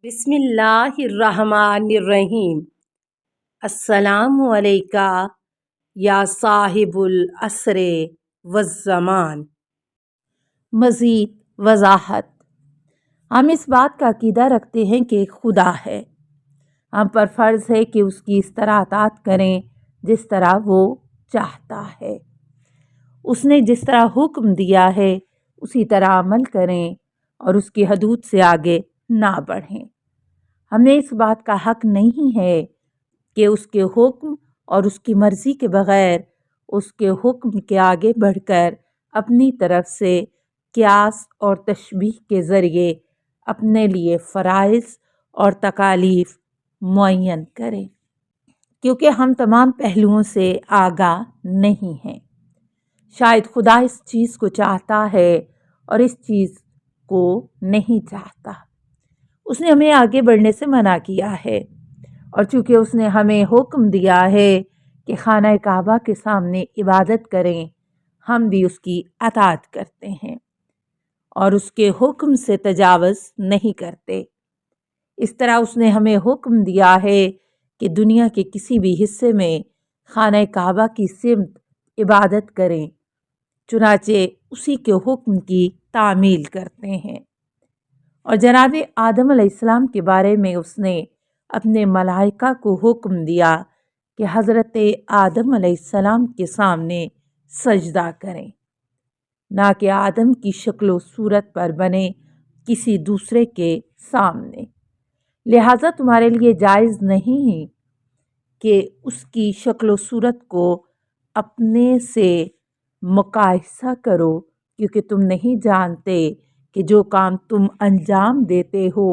بسم اللہ الرحمن الرحیم۔ السلام علیکہ یا صاحب العصر والزمان۔ مزید وضاحت۔ ہم اس بات کا عقیدہ رکھتے ہیں کہ خدا ہے۔ ہم پر فرض ہے کہ اس کی اس طرح اطاعت کریں جس طرح وہ چاہتا ہے۔ اس نے جس طرح حکم دیا ہے اسی طرح عمل کریں اور اس کی حدود سے آگے نہ بڑھیں۔ ہمیں اس بات کا حق نہیں ہے کہ اس کے حکم اور اس کی مرضی کے بغیر اس کے حکم کے آگے بڑھ کر اپنی طرف سے قیاس اور تشبیہ کے ذریعے اپنے لیے فرائض اور تکالیف معین کریں، کیونکہ ہم تمام پہلوؤں سے آگاہ نہیں ہیں۔ شاید خدا اس چیز کو چاہتا ہے اور اس چیز کو نہیں چاہتا۔ اس نے ہمیں آگے بڑھنے سے منع کیا ہے، اور چونکہ اس نے ہمیں حکم دیا ہے کہ خانہ کعبہ کے سامنے عبادت کریں، ہم بھی اس کی اطاعت کرتے ہیں اور اس کے حکم سے تجاوز نہیں کرتے۔ اس طرح اس نے ہمیں حکم دیا ہے کہ دنیا کے کسی بھی حصے میں خانہ کعبہ کی سمت عبادت کریں، چنانچہ اسی کے حکم کی تعمیل کرتے ہیں۔ اور جناب آدم علیہ السلام کے بارے میں اس نے اپنے ملائکہ کو حکم دیا کہ حضرت آدم علیہ السلام کے سامنے سجدہ کریں، نہ کہ آدم کی شکل و صورت پر بنے کسی دوسرے کے سامنے۔ لہٰذا تمہارے لیے جائز نہیں ہے کہ اس کی شکل و صورت کو اپنے سے مقایسہ کرو، کیونکہ تم نہیں جانتے کہ جو کام تم انجام دیتے ہو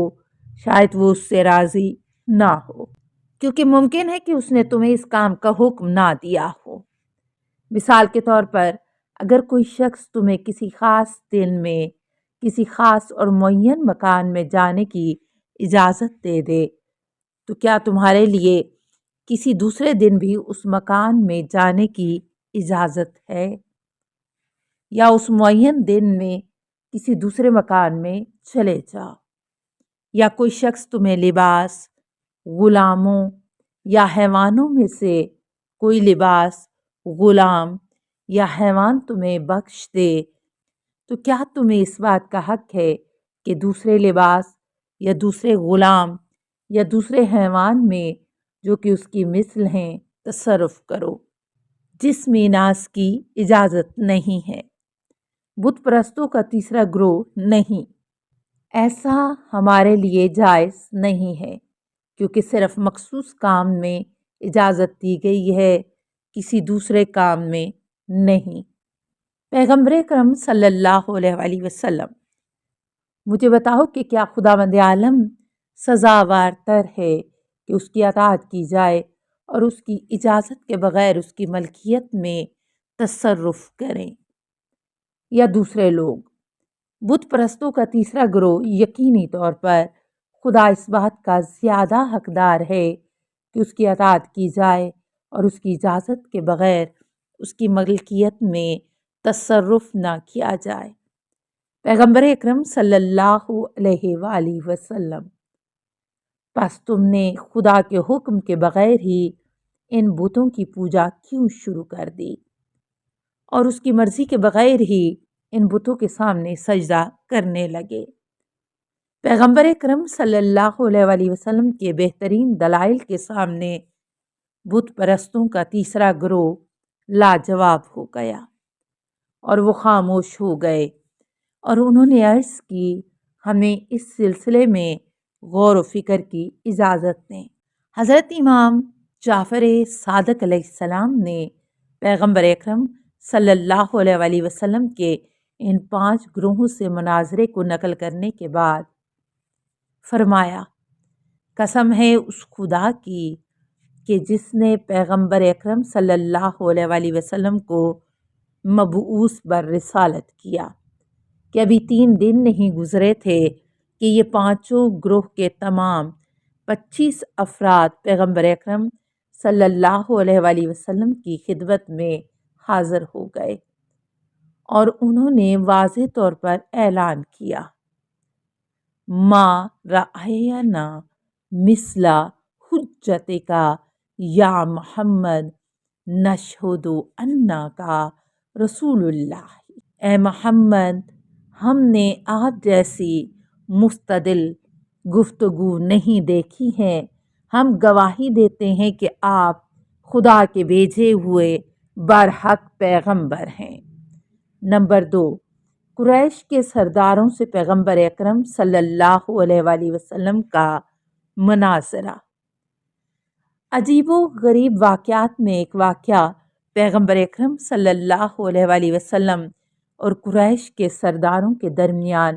شاید وہ اس سے راضی نہ ہو، کیونکہ ممکن ہے کہ اس نے تمہیں اس کام کا حکم نہ دیا ہو۔ مثال کے طور پر اگر کوئی شخص تمہیں کسی خاص دن میں کسی خاص اور معین مکان میں جانے کی اجازت دے دے، تو کیا تمہارے لیے کسی دوسرے دن بھی اس مکان میں جانے کی اجازت ہے؟ یا اس معین دن میں کسی دوسرے مکان میں چلے جاؤ؟ یا کوئی شخص تمہیں لباس، غلاموں یا حیوانوں میں سے کوئی لباس، غلام یا حیوان تمہیں بخش دے، تو کیا تمہیں اس بات کا حق ہے کہ دوسرے لباس یا دوسرے غلام یا دوسرے حیوان میں جو کہ اس کی مثل ہیں تصرف کرو؟ جسم ناز کی اجازت نہیں ہے۔ بت پرستوں کا تیسرا گروہ نہیں، ایسا ہمارے لیے جائز نہیں ہے، کیونکہ صرف مخصوص کام میں اجازت دی گئی ہے، کسی دوسرے کام میں نہیں۔ پیغمبر اکرم صلی اللہ علیہ وآلہ وسلم، مجھے بتاؤ کہ کیا خداوند عالم سزاوار تر ہے کہ اس کی اطاعت کی جائے اور اس کی اجازت کے بغیر اس کی ملکیت میں تصرف کریں، یا دوسرے لوگ؟ بت پرستوں کا تیسرا گروہ یقینی طور پر خدا اس بات کا زیادہ حقدار ہے کہ اس کی اطاعت کی جائے اور اس کی اجازت کے بغیر اس کی ملکیت میں تصرف نہ کیا جائے۔ پیغمبر اکرم صلی اللہ علیہ وآلہ وسلم، پس تم نے خدا کے حکم کے بغیر ہی ان بتوں کی پوجا کیوں شروع کر دی اور اس کی مرضی کے بغیر ہی ان بتوں کے سامنے سجدہ کرنے لگے؟ پیغمبر اکرم صلی اللہ علیہ وآلہ وسلم کے بہترین دلائل کے سامنے بت پرستوں کا تیسرا گروہ لاجواب ہو گیا اور وہ خاموش ہو گئے، اور انہوں نے عرض کی، ہمیں اس سلسلے میں غور و فکر کی اجازت دیں۔ حضرت امام جعفر صادق علیہ السلام نے پیغمبر اکرم صلی اللہ علیہ وآلہ وسلم کے ان 5 گروہوں سے مناظرے کو نقل کرنے کے بعد فرمایا، قسم ہے اس خدا کی کہ جس نے پیغمبر اکرم صلی اللہ علیہ وآلہ وسلم کو مبعوث بر رسالت کیا، کہ ابھی 3 دن نہیں گزرے تھے کہ یہ 5 گروہ کے تمام 25 افراد پیغمبر اکرم صلی اللہ علیہ وآلہ وسلم کی خدمت میں حاضر ہو گئے، اور انہوں نے واضح طور پر اعلان کیا، ما رأینا مثل حجتکا یا محمد نشہد انکا رسول اللہ۔ اے محمد، ہم نے آپ جیسی مستدل گفتگو نہیں دیکھی ہے، ہم گواہی دیتے ہیں کہ آپ خدا کے بھیجے ہوئے برحق پیغمبر ہیں۔ نمبر 2، قریش کے سرداروں سے پیغمبر اکرم صلی اللہ علیہ وآلہ وسلم کا مناظرہ۔ عجیب و غریب واقعات میں ایک واقعہ پیغمبر اکرم صلی اللہ علیہ وآلہ وسلم اور قریش کے سرداروں کے درمیان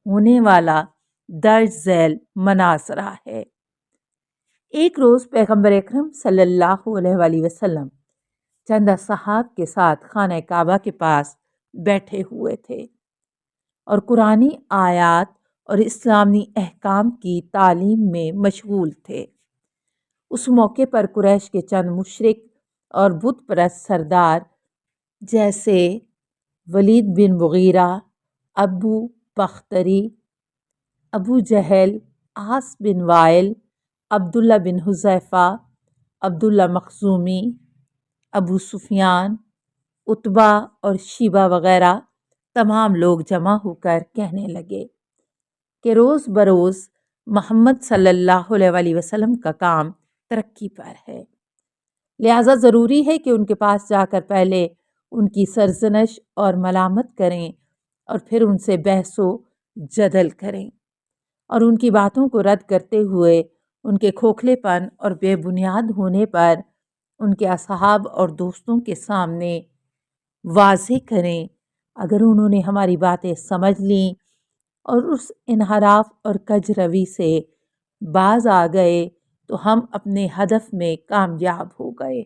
ہونے والا درج ذیل مناظرہ ہے۔ ایک روز پیغمبر اکرم صلی اللہ علیہ وآلہ وسلم چند اصحاب کے ساتھ خانہ کعبہ کے پاس بیٹھے ہوئے تھے اور قرآنی آیات اور اسلامی احکام کی تعلیم میں مشغول تھے۔ اس موقع پر قریش کے چند مشرک اور بت پرست سردار جیسے ولید بن مغیرہ، ابو بختری، ابو جہل، عاص بن وائل، عبداللہ بن حذیفہ، عبداللہ مخزومی، ابو سفیان، عتبہ اور شیبہ وغیرہ تمام لوگ جمع ہو کر کہنے لگے کہ روز بروز محمد صلی اللہ علیہ وآلہ وسلم کا کام ترقی پر ہے، لہٰذا ضروری ہے کہ ان کے پاس جا کر پہلے ان کی سرزنش اور ملامت کریں اور پھر ان سے بحث و جدل کریں اور ان کی باتوں کو رد کرتے ہوئے ان کے کھوکھلے پن اور بے بنیاد ہونے پر ان کے اصحاب اور دوستوں کے سامنے واضح کریں۔ اگر انہوں نے ہماری باتیں سمجھ لیں اور اس انحراف اور کج روی سے باز آ گئے تو ہم اپنے ہدف میں کامیاب ہو گئے،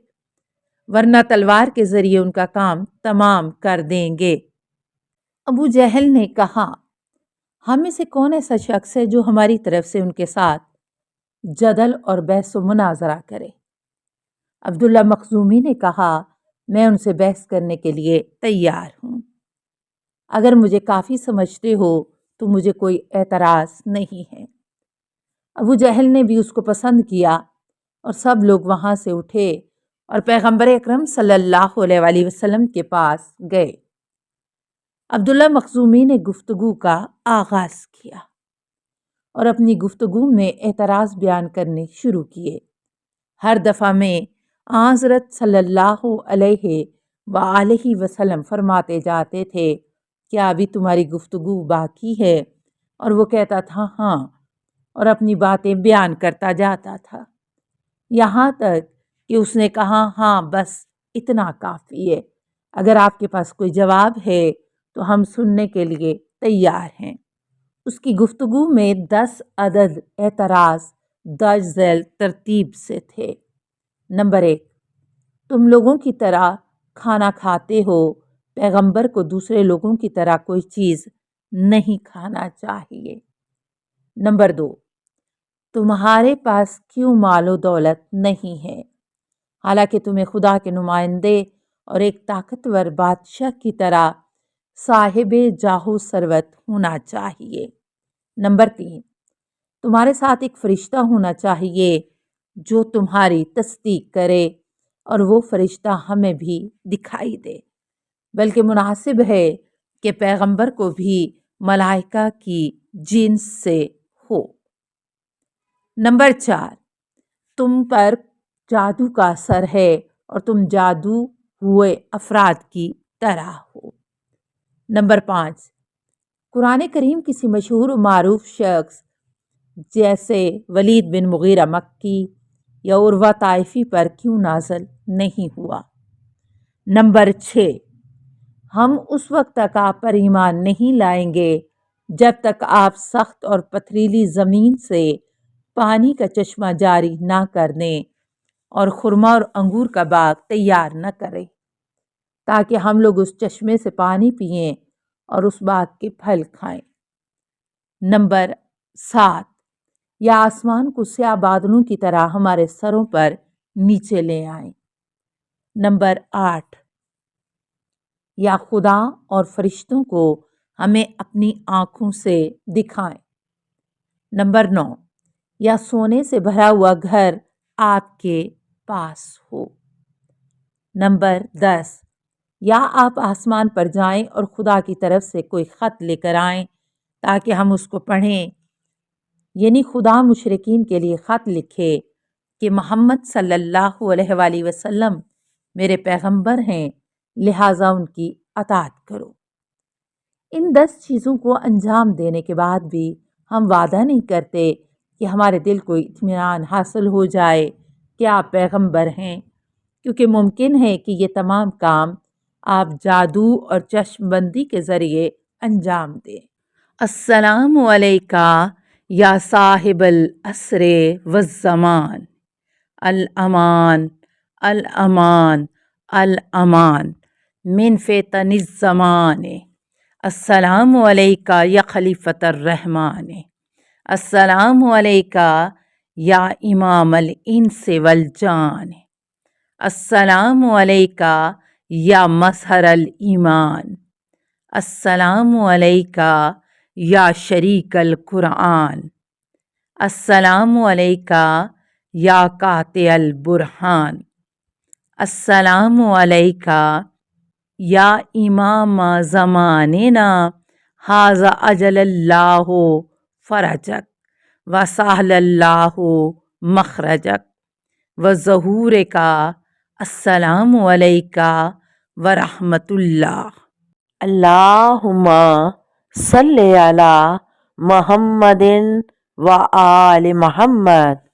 ورنہ تلوار کے ذریعے ان کا کام تمام کر دیں گے۔ ابو جہل نے کہا، ہم میں سے کون ایسا شخص ہے جو ہماری طرف سے ان کے ساتھ جدل اور بحث و مناظرہ کرے؟ عبداللہ مخزومی نے کہا، میں ان سے بحث کرنے کے لیے تیار ہوں، اگر مجھے کافی سمجھتے ہو تو مجھے کوئی اعتراض نہیں ہے۔ ابو جہل نے بھی اس کو پسند کیا اور سب لوگ وہاں سے اٹھے اور پیغمبر اکرم صلی اللہ علیہ وآلہ وسلم کے پاس گئے۔ عبداللہ مخزومی نے گفتگو کا آغاز کیا اور اپنی گفتگو میں اعتراض بیان کرنے شروع کیے۔ ہر دفعہ میں حضرت صلی اللہ علیہ وآلہ وسلم فرماتے جاتے تھے، کیا ابھی تمہاری گفتگو باقی ہے؟ اور وہ کہتا تھا ہاں، اور اپنی باتیں بیان کرتا جاتا تھا، یہاں تک کہ اس نے کہا ہاں بس اتنا کافی ہے، اگر آپ کے پاس کوئی جواب ہے تو ہم سننے کے لیے تیار ہیں۔ اس کی گفتگو میں 10 عدد اعتراض درج ذیل ترتیب سے تھے۔ نمبر 1، تم لوگوں کی طرح کھانا کھاتے ہو، پیغمبر کو دوسرے لوگوں کی طرح کوئی چیز نہیں کھانا چاہیے۔ نمبر 2، تمہارے پاس کیوں مال و دولت نہیں ہے، حالانکہ تمہیں خدا کے نمائندے اور ایک طاقتور بادشاہ کی طرح صاحب جاہ و ثروت ہونا چاہیے۔ نمبر 3، تمہارے ساتھ ایک فرشتہ ہونا چاہیے جو تمہاری تصدیق کرے اور وہ فرشتہ ہمیں بھی دکھائی دے، بلکہ مناسب ہے کہ پیغمبر کو بھی ملائکہ کی جنس سے ہو۔ نمبر 4، تم پر جادو کا اثر ہے اور تم جادو ہوئے افراد کی طرح ہو۔ نمبر 5، قرآن کریم کسی مشہور و معروف شخص جیسے ولید بن مغیرہ مکی یا عروہ طائفی پر کیوں نازل نہیں ہوا۔ نمبر 6، ہم اس وقت تک آپ پر ایمان نہیں لائیں گے جب تک آپ سخت اور پتھریلی زمین سے پانی کا چشمہ جاری نہ کر دیں اور خرما اور انگور کا باغ تیار نہ کریں تاکہ ہم لوگ اس چشمے سے پانی پئیں اور اس باغ کے پھل کھائیں۔ نمبر 7، یا آسمان کو سیاہ بادلوں کی طرح ہمارے سروں پر نیچے لے آئیں۔ نمبر 8، یا خدا اور فرشتوں کو ہمیں اپنی آنکھوں سے دکھائیں۔ نمبر 9، یا سونے سے بھرا ہوا گھر آپ کے پاس ہو۔ نمبر 10، یا آپ آسمان پر جائیں اور خدا کی طرف سے کوئی خط لے کر آئیں تاکہ ہم اس کو پڑھیں، یعنی خدا مشرکین کے لیے خط لکھے کہ محمد صلی اللہ علیہ وآلہ وسلم میرے پیغمبر ہیں، لہٰذا ان کی اطاعت کرو۔ ان 10 چیزوں کو انجام دینے کے بعد بھی ہم وعدہ نہیں کرتے کہ ہمارے دل کو اطمینان حاصل ہو جائے کہ آپ پیغمبر ہیں، کیونکہ ممکن ہے کہ یہ تمام کام آپ جادو اور چشم بندی کے ذریعے انجام دیں۔ السلام علیکہ یا صاحب العصر والزمان، الامان الامان الامان من فتن الزمان، السلام علیکہ یا خلیفۃ الرحمن، السلام علیکہ یا امام الانس والجان، السلام علیکہ یا مظہر الایمان، السلام علیکہ یا شریک القرآن، السلام علیکہ یا قاطع البرہان، السلام علیکہ یا امام زماننا ھذا اجل اللہ فرجک وسہل اللہ مخرجک وظہورک، السلام علیکہ ورحمۃ اللہ۔ اللہم صلی علی محمد و آل محمد۔